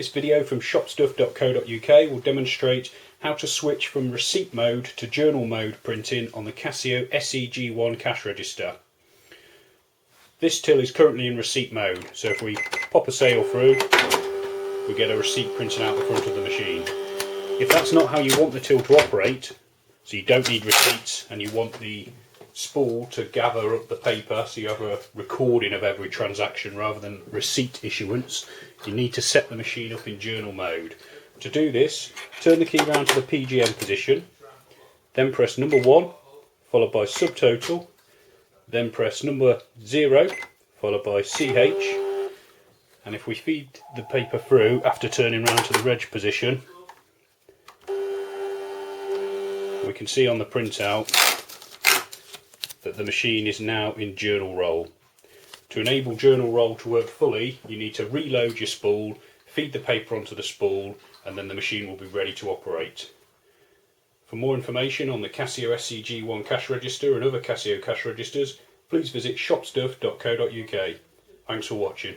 This video from shopstuff.co.uk will demonstrate how to switch from receipt mode to journal mode printing on the Casio SE-G1 cash register. This till is currently in receipt mode, so if we pop a sale through, we get a receipt printing out the front of the machine. If that's not how you want the till to operate, so you don't need receipts and you want the spool to gather up the paper so you have a recording of every transaction rather than receipt issuance, you need to set the machine up in journal mode. To do this, turn the key round to the PGM position, then press number 1 followed by subtotal, then press number 0 followed by CH, and if we feed the paper through after turning round to the reg position, we can see on the printout that the machine is now in journal roll. To enable journal roll to work fully, you need to reload your spool, feed the paper onto the spool, and then the machine will be ready to operate. For more information on the Casio SE-G1 cash register and other Casio cash registers, please visit shopstuff.co.uk. Thanks for watching.